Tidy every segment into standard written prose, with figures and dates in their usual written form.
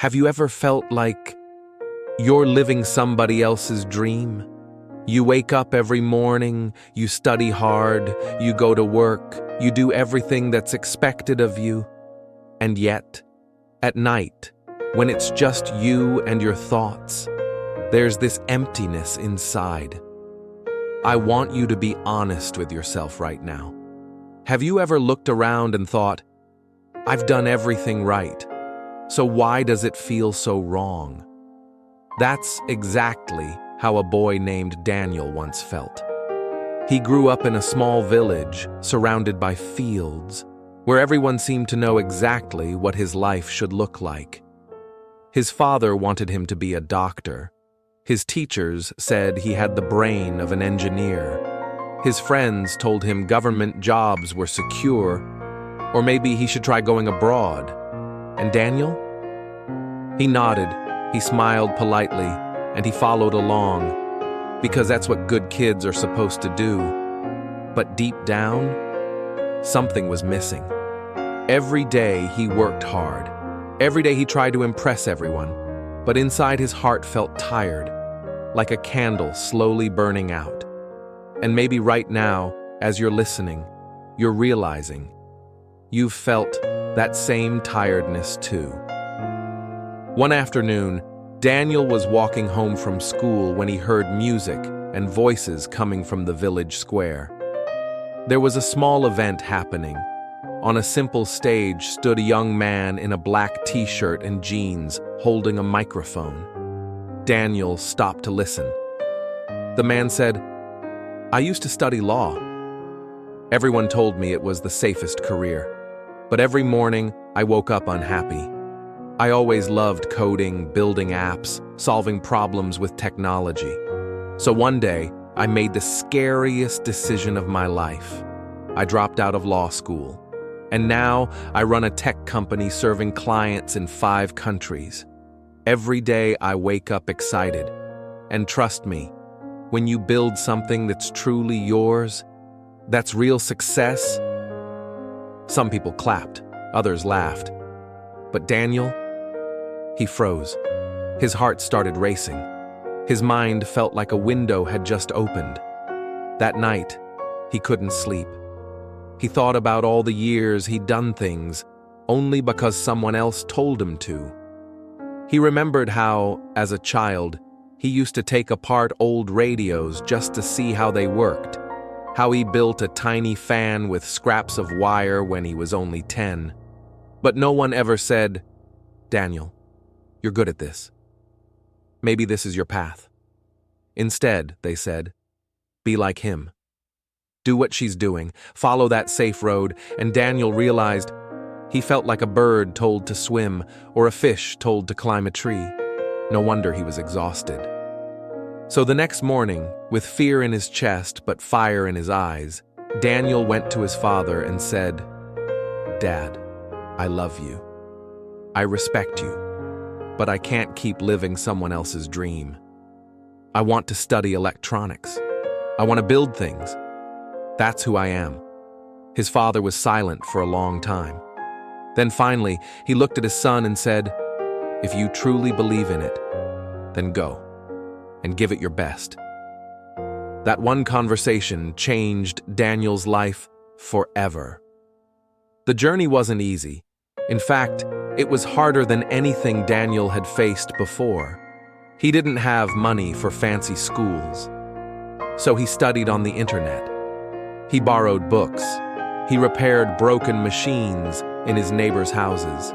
Have you ever felt like you're living somebody else's dream? You wake up every morning, you study hard, you go to work, you do everything that's expected of you. And yet, at night, when it's just you and your thoughts, there's this emptiness inside. I want you to be honest with yourself right now. Have you ever looked around and thought, I've done everything right, so why does it feel so wrong? That's exactly how a boy named Daniel once felt. He grew up in a small village surrounded by fields, where everyone seemed to know exactly what his life should look like. His father wanted him to be a doctor. His teachers said he had the brain of an engineer. His friends told him government jobs were secure, or maybe he should try going abroad. And Daniel? He nodded, he smiled politely, and he followed along, because that's what good kids are supposed to do. But deep down, something was missing. Every day he worked hard. Every day he tried to impress everyone, but inside his heart felt tired, like a candle slowly burning out. And maybe right now, as you're listening, you're realizing you've felt that same tiredness too. One afternoon, Daniel was walking home from school when he heard music and voices coming from the village square. There was a small event happening. On a simple stage stood a young man in a black t-shirt and jeans, holding a microphone. Daniel stopped to listen. The man said, "I used to study law. Everyone told me it was the safest career. But every morning, I woke up unhappy. I always loved coding, building apps, solving problems with technology. So one day, I made the scariest decision of my life. I dropped out of law school. And now, I run a tech company serving clients in 5 countries. Every day, I wake up excited. And trust me, when you build something that's truly yours, that's real success." Some people clapped, others laughed. But Daniel, he froze. His heart started racing. His mind felt like a window had just opened. That night, he couldn't sleep. He thought about all the years he'd done things only because someone else told him to. He remembered how, as a child, he used to take apart old radios just to see how they worked, how he built a tiny fan with scraps of wire when he was only 10. But no one ever said, "Daniel, you're good at this. Maybe this is your path." Instead, they said, "Be like him. Do what she's doing, follow that safe road," and Daniel realized he felt like a bird told to swim or a fish told to climb a tree. No wonder he was exhausted. So the next morning, with fear in his chest but fire in his eyes, Daniel went to his father and said, "Dad, I love you. I respect you, but I can't keep living someone else's dream. I want to study electronics. I want to build things. That's who I am." His father was silent for a long time. Then finally, he looked at his son and said, "If you truly believe in it, then go and give it your best." That one conversation changed Daniel's life forever. The journey wasn't easy. In fact, it was harder than anything Daniel had faced before. He didn't have money for fancy schools, so he studied on the internet. He borrowed books. He repaired broken machines in his neighbors' houses.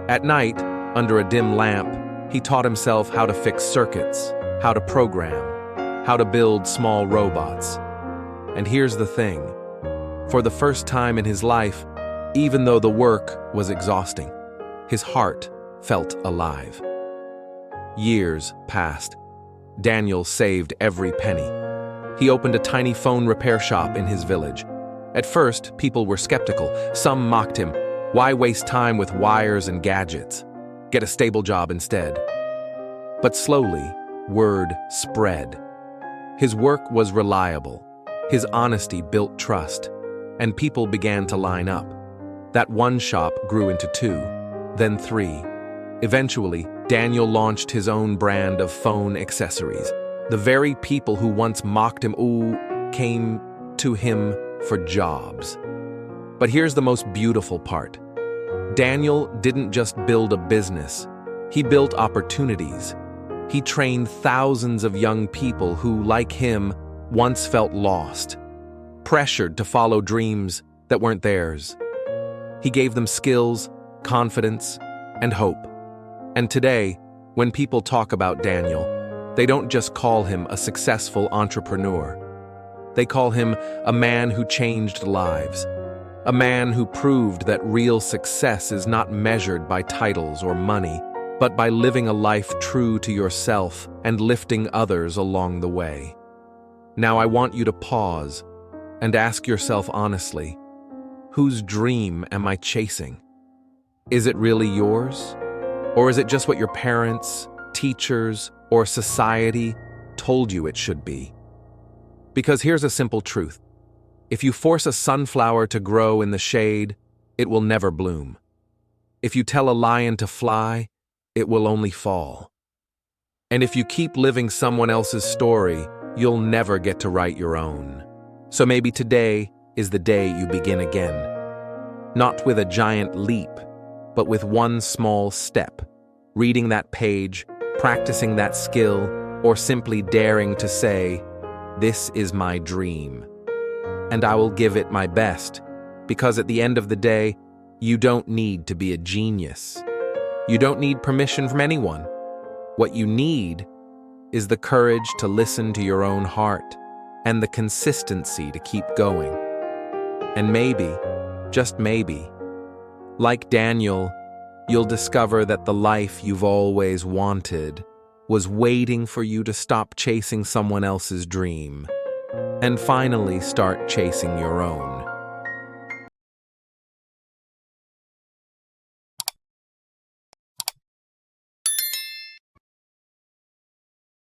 At night, under a dim lamp, he taught himself how to fix circuits, how to program, how to build small robots. And here's the thing. For the first time in his life, even though the work was exhausting, his heart felt alive. Years passed. Daniel saved every penny. He opened a tiny phone repair shop in his village. At first, people were skeptical. Some mocked him. Why waste time with wires and gadgets? Get a stable job instead. But slowly, word spread. His work was reliable. His honesty built trust, and people began to line up. That one shop grew into 2, then 3, Eventually, Daniel launched his own brand of phone accessories. The very people who once mocked him came to him for jobs. But here's the most beautiful part. Daniel didn't just build a business, he built opportunities. He trained thousands of young people who, like him, once felt lost, pressured to follow dreams that weren't theirs. He gave them skills, confidence, and hope. And today, when people talk about Daniel, they don't just call him a successful entrepreneur. They call him a man who changed lives, a man who proved that real success is not measured by titles or money, but by living a life true to yourself and lifting others along the way. Now I want you to pause and ask yourself honestly, whose dream am I chasing? Is it really yours? Or is it just what your parents, teachers, or society told you it should be? Because here's a simple truth. If you force a sunflower to grow in the shade, it will never bloom. If you tell a lion to fly, it will only fall. And if you keep living someone else's story, you'll never get to write your own. So maybe today is the day you begin again. Not with a giant leap, but with one small step. Reading that page, practicing that skill, or simply daring to say, "This is my dream." And I will give it my best, because at the end of the day, you don't need to be a genius. You don't need permission from anyone. What you need is the courage to listen to your own heart and the consistency to keep going. And maybe, just maybe, like Daniel, you'll discover that the life you've always wanted was waiting for you to stop chasing someone else's dream and finally start chasing your own.